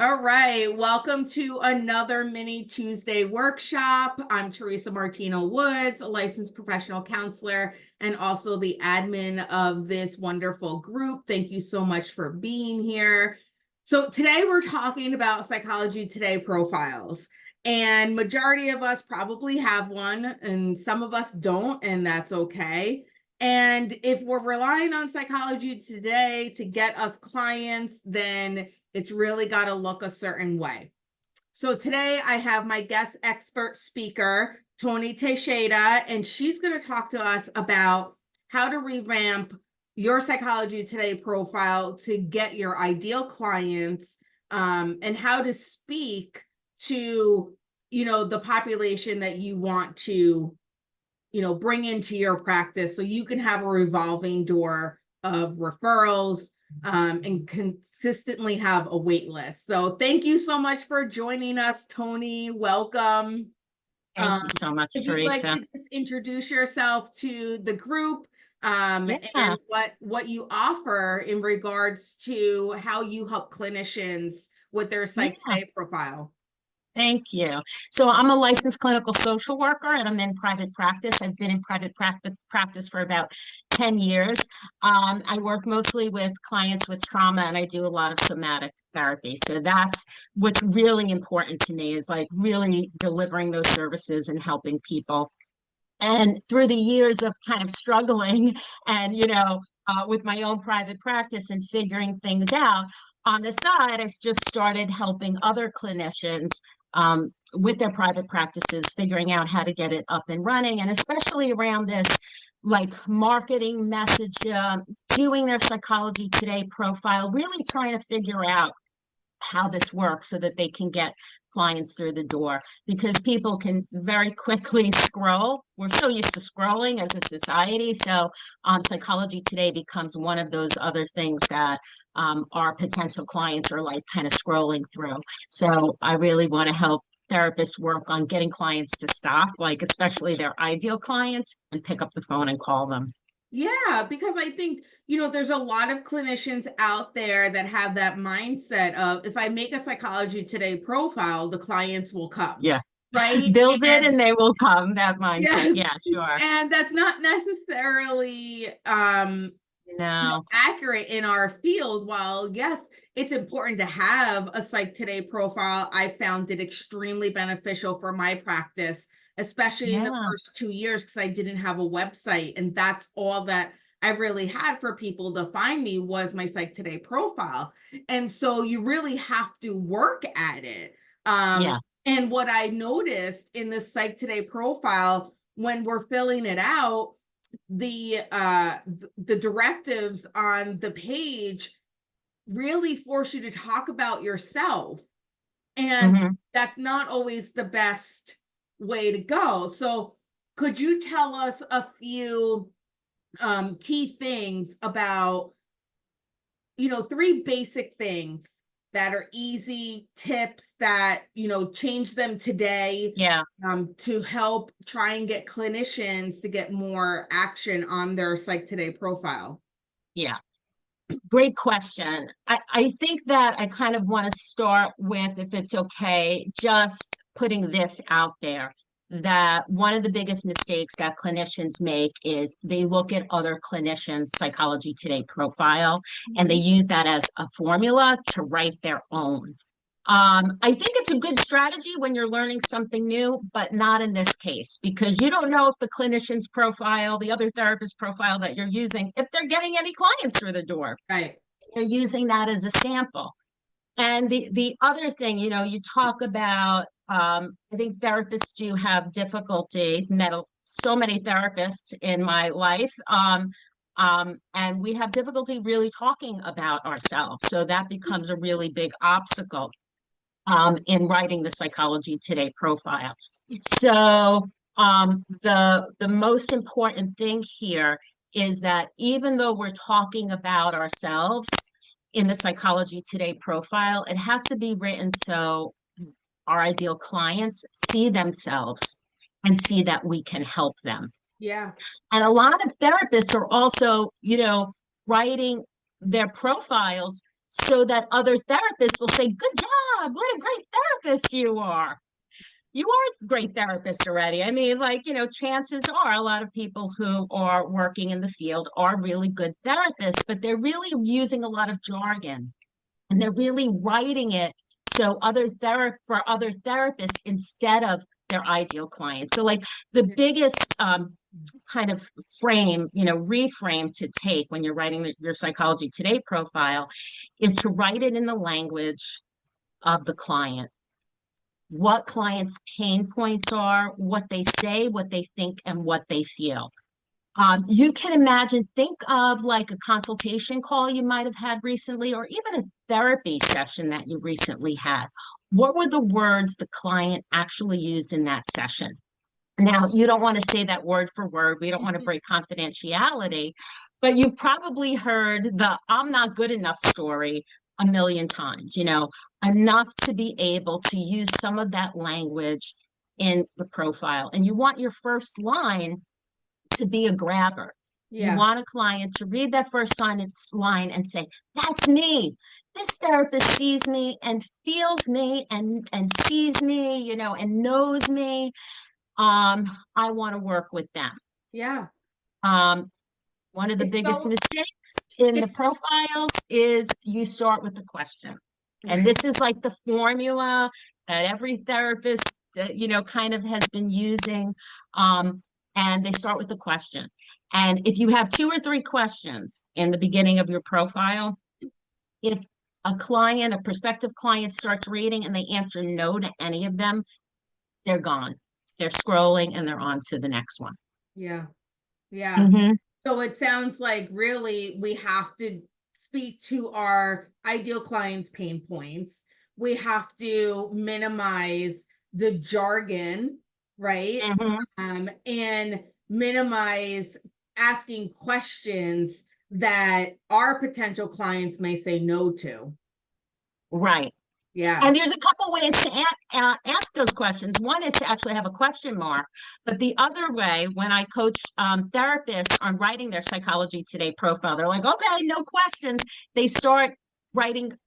All right, welcome to another mini Tuesday workshop. I'm Teresa Martino Woods, a licensed professional counselor and also the admin of this wonderful group. Thank you so much for being here. So today we're talking about Psychology Today profiles, and majority of us probably have one and some of us don't, and that's okay. And if we're relying on Psychology Today to get us clients, then it's really got to look a certain way. So today I have my guest expert speaker, Tony Teixeira, and she's going to talk to us about how to revamp your Psychology Today profile to get your ideal clients, and how to speak to, the population that you want to, bring into your practice so you can have a revolving door of referrals, and consistently have a wait list. So thank you so much for joining us, Tony. Welcome. Thank you so much, If you'd like Teresa. to just introduce yourself to the group, Yeah, and what you offer in regards to how you help clinicians with their Psych yeah, Today profile. thank you. So I'm a licensed clinical social worker and I'm in private practice. I've been in practice for about 10 years. I work mostly with clients with trauma and I do a lot of somatic therapy. So that's what's really important to me, is like really delivering those services and helping people. And through the years of kind of struggling and, with my own private practice and figuring things out, on the side, I just started helping other clinicians with their private practices, figuring out how to get it up and running, and especially around this like marketing message, doing their Psychology Today profile, really trying to figure out how this works so that they can get clients through the door, because people can very quickly scroll. We're so used to scrolling as a society. So Psychology Today becomes one of those other things that our potential clients are like kind of scrolling through. So I really want to help therapists work on getting clients to stop, like especially their ideal clients, and pick up the phone and call them. Yeah, because I think, there's a lot of clinicians out there that have that mindset of, if I make a Psychology Today profile, the clients will come, Yeah. right? Build it And and they will come, that mindset. yes, Yeah, sure. and that's not necessarily No. accurate in our field. While yes, it's important to have a Psych Today profile, I found it extremely beneficial for my practice, especially in the Yeah. first 2 years, because I didn't have a website, and that's all that I really had for people to find me was my Psych Today profile. And so you really have to work at it. Yeah. And what I noticed in the Psych Today profile, when we're filling it out, the directives on the page really force you to talk about yourself, and Hmm. that's not always the best way to go. So could you tell us a few key things about, three basic things that are easy tips that, change them today, Yeah. to help try and get clinicians to get more action on their Psych Today profile? Yeah. Great question. I think that I kind of want to start with, if it's okay, just putting this out there, that one of the biggest mistakes that clinicians make is they look at other clinicians' Psychology Today profile and they Mhm. use that as a formula to write their own. I think it's a good strategy when you're learning something new, but not in this case, because you don't know if the clinician's profile, the other therapist profile that you're using, if they're getting any clients through the door. Right. They're using that as a sample. And the other thing, you talk about, I think therapists do have difficulty, so many therapists in my life, and we have difficulty really talking about ourselves. So that becomes a really big obstacle in writing the Psychology Today profile. So the most important thing here is that even though we're talking about ourselves in the Psychology Today profile, it has to be written so our ideal clients see themselves and see that we can help them. Yeah. And a lot of therapists are also, writing their profiles so that other therapists will say, good job. What a great therapist you are. You are a great therapist already. I mean, like, chances are a lot of people who are working in the field are really good therapists, but they're really using a lot of jargon and they're really writing it so for other therapists instead of their ideal client. So like the biggest kind of reframe to take when you're writing your Psychology Today profile is to write it in the language of the client, what clients' pain points are, what they say, what they think, and what they feel. You can imagine, think of like a consultation call you might have had recently, or even a therapy session that you recently had. What were the words the client actually used in that session? Now, you don't want to say that word for word. We don't want to break confidentiality, but you've probably heard the "I'm not good enough" story a million times, enough to be able to use some of that language in the profile. And you want your first line to be a grabber. You want a client to read that first line and say, "That's me. This therapist sees me and feels me and sees me, and knows me. I want to work with them." Yeah. One of the It's biggest so- mistakes in the it's- profiles is you start with the question. And this is like the formula that every therapist, kind of has been using. And they start with the question. And if you have 2 or 3 questions in the beginning of your profile, if a prospective client starts reading and they answer no to any of them, they're gone. They're scrolling and they're on to the next one. Yeah. Yeah. Mhm. So it sounds like really we have to speak to our ideal clients' pain points. We have to minimize the jargon, right? Mhm. And minimize asking questions that our potential clients may say no to. Right. Yeah. And there's a couple ways to ask those questions. One is to actually have a question mark, but the other way, when I coach therapists on writing their Psychology Today profile, they're like, "Okay, no questions." They start writing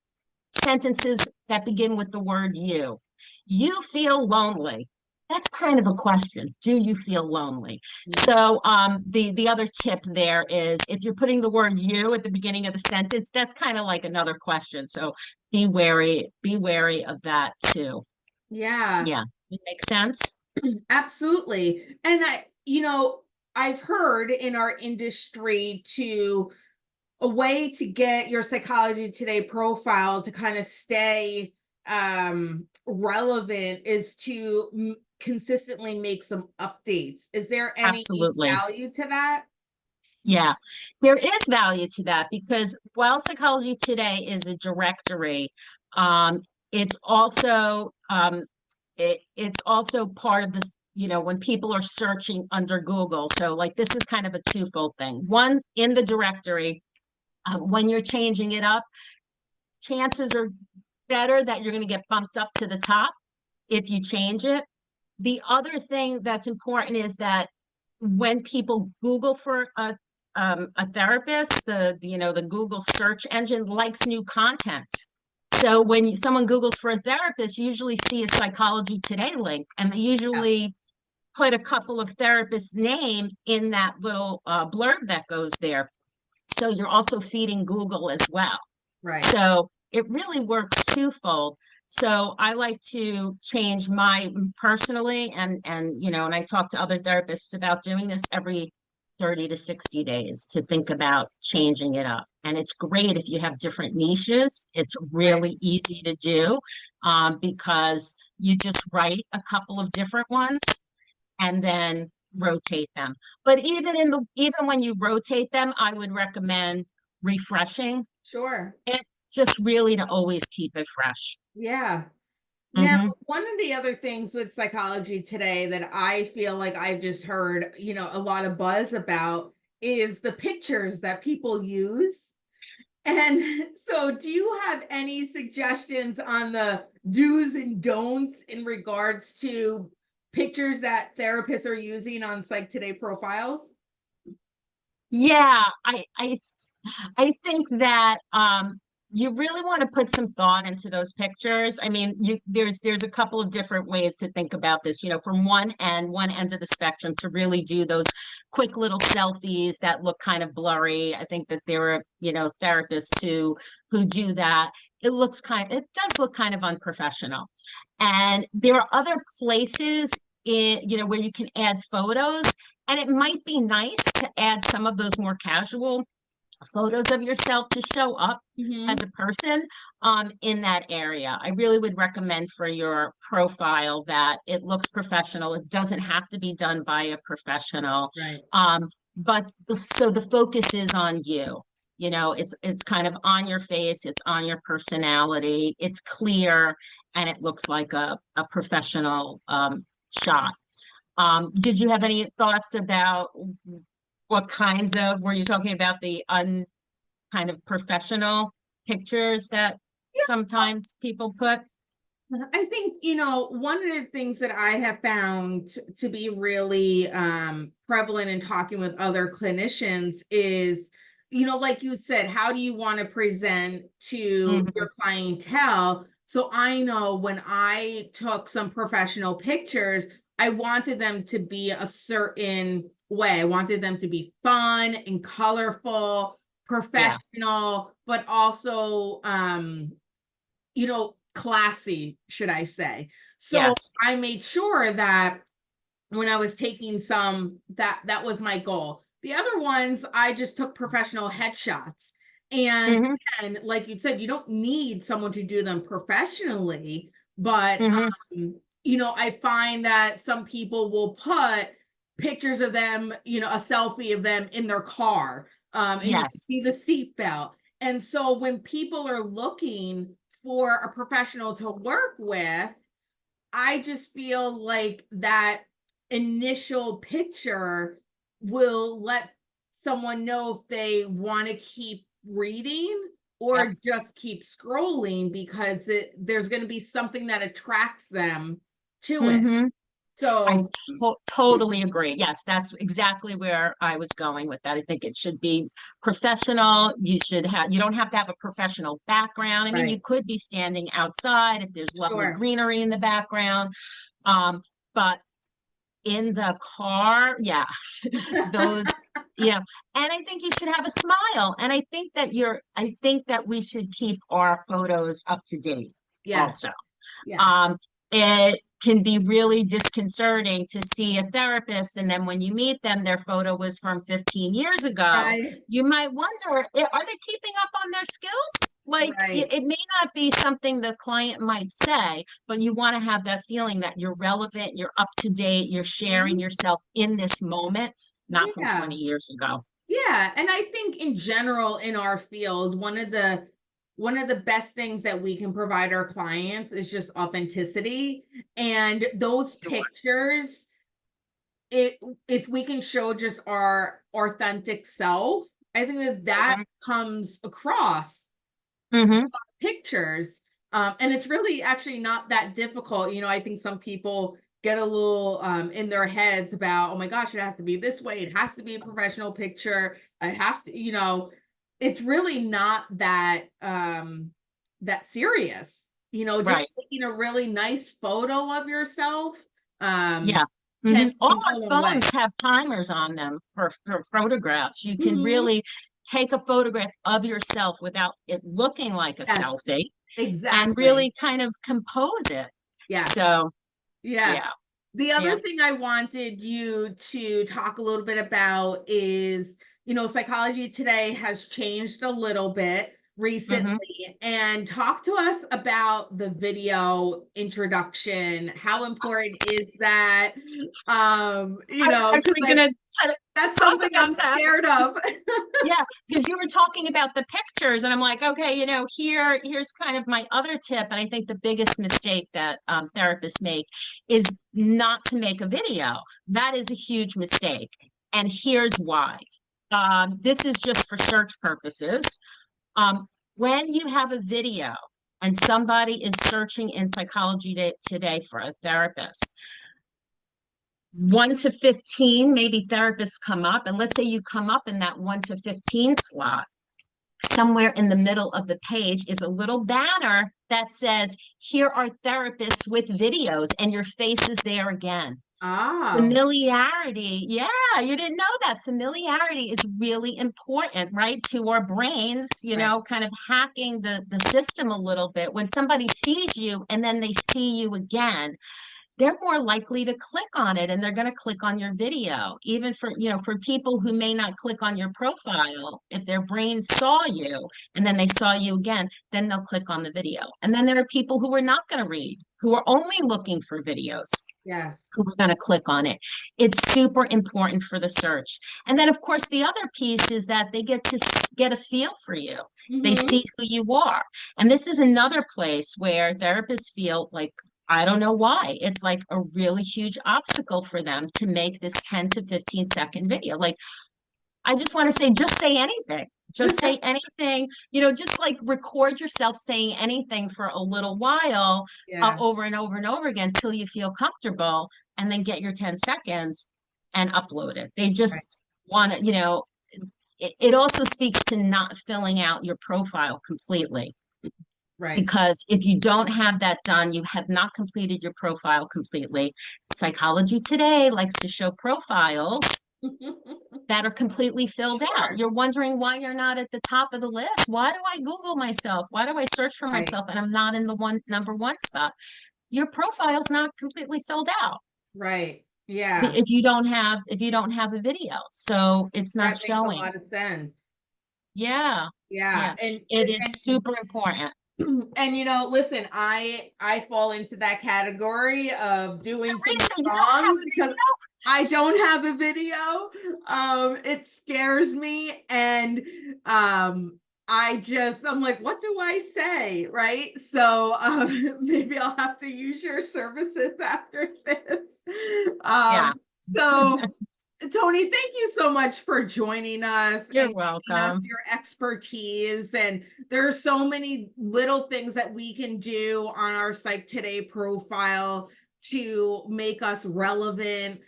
sentences that begin with the word "you." You feel lonely. That's kind of a question. Do you feel lonely? So the other tip there is, if you're putting the word "you" at the beginning of the sentence, that's kind of like another question. So be wary of that too. Yeah. Yeah. It makes sense? Absolutely. And I've heard in our industry a way to get your Psychology Today profile to kind of stay relevant is to consistently make some updates. Is there any Absolutely. value to that? Yeah, there is value to that, because while Psychology Today is a directory, it's also it's also part of this, when people are searching under Google. So like this is kind of a twofold thing. One, in the directory, when you're changing it up, chances are better that you're going to get bumped up to the top if you change it. The other thing that's important is that when people Google for a therapist, the Google search engine likes new content. So when someone Googles for a therapist, you usually see a Psychology Today link, and they usually put a couple of therapists' name in that little blurb that goes there. So you're also feeding Google as well. Right. So it really works twofold. So I like to change my personally, and I talk to other therapists about doing this every 30 to 60 days to think about changing it up. And it's great if you have different niches. It's really easy to do because you just write a couple of different ones and then rotate them. But even when you rotate them, I would recommend refreshing. Sure. It just really to always keep it fresh. Yeah. Now, Mhm. one of the other things with Psychology Today that I feel like I've just heard, a lot of buzz about is the pictures that people use. And so, do you have any suggestions on the do's and don'ts in regards to pictures that therapists are using on Psych Today profiles? Yeah, I think that you really want to put some thought into those pictures. I mean, there's a couple of different ways to think about this, from one end of the spectrum to really do those quick little selfies that look kind of blurry. I think that there are, therapists who do that. It does look kind of unprofessional. And there are other places where you can add photos, and it might be nice to add some of those more casual photos of yourself to show up as a person in that area. I really would recommend for your profile that it looks professional. It doesn't have to be done by a professional. Right. But so the focus is on you. It's kind of on your face, it's on your personality, it's clear, and it looks like a professional shot. Did you have any thoughts about what kinds of, were you talking about the kind of professional pictures that sometimes people put? I think, one of the things that I have found to be really prevalent in talking with other clinicians is, like you said, how do you want to present to your clientele? So I know when I took some professional pictures, I wanted them to be a certain way. I wanted them to be fun and colorful, professional, but also, classy, should I say. So Yes. I made sure that when I was taking some, that was my goal. The other ones, I just took professional headshots. And like you said, you don't need someone to do them professionally, but I find that some people will put pictures of them, a selfie of them in their car, and you can see the seatbelt. And so when people are looking for a professional to work with, I just feel like that initial picture will let someone know if they want to keep reading or just keep scrolling, because there's going to be something that attracts them to it. So I totally agree. Yes, that's exactly where I was going with that. I think it should be professional. You don't have to have a professional background. I mean, you could be standing outside if there's lovely greenery in the background. But in the car, those, and I think you should have a smile. And I think that we should keep our photos up to date also. It can be really disconcerting to see a therapist, and then when you meet them, their photo was from 15 years ago. You might wonder, are they keeping up on their skills? Like, it may not be something the client might say, but you want to have that feeling that you're relevant, you're up to date, you're sharing yourself in this moment, not from 20 years ago. Yeah. And I think in general, in our field, one of the best things that we can provide our clients is just authenticity. And those pictures, if we can show just our authentic self, I think that comes across pictures. And it's really actually not that difficult. I think some people get a little in their heads about, oh my gosh, it has to be this way. It has to be a professional picture. I have to, it's really not that that serious. Just taking a really nice photo of yourself. All our phones have timers on them for photographs. You can really take a photograph of yourself without it looking like a selfie. And really kind of compose it. So the other thing I wanted you to talk a little bit about is, Psychology Today has changed a little bit recently, and talk to us about the video introduction. How important is that? That's something I'm scared of. Because you were talking about the pictures, and I'm like, okay, here's kind of my other tip. And I think the biggest mistake that therapists make is not to make a video. That is a huge mistake. And here's why. This is just for search purposes. When you have a video and somebody is searching in Psychology Today for a therapist, 1 to 15, maybe therapists come up, and let's say you come up in that 1 to 15 slot. somewhere in the middle of the page is a little banner that says, here are therapists with videos, and your face is there again. Oh, Familiarity. Yeah, you didn't know that. Familiarity is really important, right? To our brains, you right. know, kind of hacking the system a little bit. When somebody sees you and then they see you again, they're more likely to click on it, and they're going to click on your video. Even for, you know, for people who may not click on your profile, if their brain saw you and then they saw you again, then they'll click on the video. And then there are people who are not going to read, who are only looking for videos, Yes. who are going to click on it. It's super important for the search. And then, of course, the other piece is that they get to get a feel for you. They Mhm. see who you are. And this is another place where therapists feel like, I don't know why, it's like a really huge obstacle for them to make this 10 to 15-second video. Like, I just want to say, just say anything. Just say anything, you know, just like record yourself saying anything for a little while, Yeah. over and over and over again till you feel comfortable, and then get your 10 seconds and upload it. They Right. just want to, you know, it also speaks to not filling out your profile completely. Right. Because if you don't have that done, you have not completed your profile completely. Psychology Today likes to show profiles that are completely filled Sure. out. You're wondering why you're not at the top of the list. Why do I Google myself? Why do I search for Right. myself and I'm not in the number one spot? Your profile's not completely filled out Right. Yeah. if you don't have a video. So it's not That makes a showing. lot of sense. Yeah. Yeah. Yeah. It is And super important. and you know, listen, I fall into that category of doing some Teresa, you don't have songs a because video? I don't have a video. It scares me, and I'm like, what do I say, right? So maybe I'll have to use your services after this. Yeah. So Tony, thank you so much for joining us You're and giving us welcome. your expertise. And there are so many little things that we can do on our Psych Today profile to make us relevant,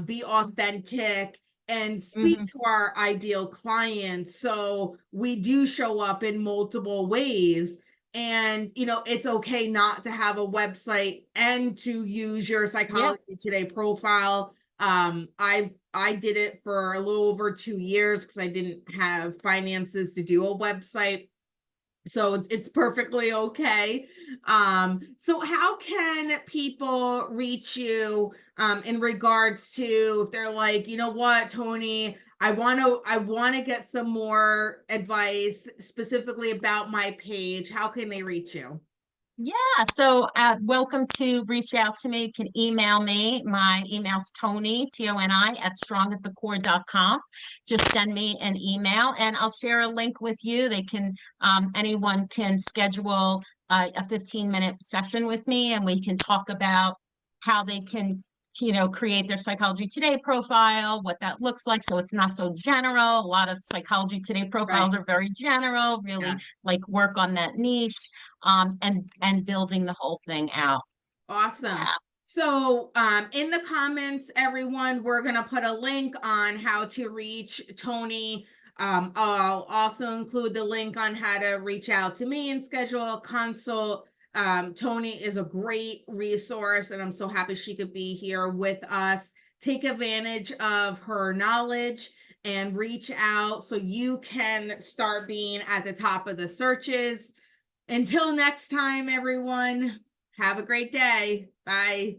be authentic, and speak Mhm. to our ideal clients. So we do show up in multiple ways. And, you know, it's okay not to have a website and to use your Yep. Psychology Today profile. I did it for a little over 2 years because I didn't have finances to do a website. So it's perfectly okay. So how can people reach you in regards to if they're like, you know what, Tony, I want to get some more advice specifically about my page. How can they reach you? Yeah, so welcome to reach out to me. You can email me. My email's Toni, Toni, at strongatthecore.com. Just send me an email and I'll share a link with you. Anyone can schedule a 15-minute session with me and we can talk about how they can, you know, create their Psychology Today profile, what that looks like. So it's not so general. A lot of Psychology Today profiles Right. are very general, really Yeah. like work on that niche, and building the whole thing out. Awesome. Yeah. So, in the comments, everyone, we're going to put a link on how to reach Tony. I'll also include the link on how to reach out to me and schedule a consult. Tony is a great resource, and I'm so happy she could be here with us. Take advantage of her knowledge and reach out so you can start being at the top of the searches. Until next time, everyone, have a great day. Bye.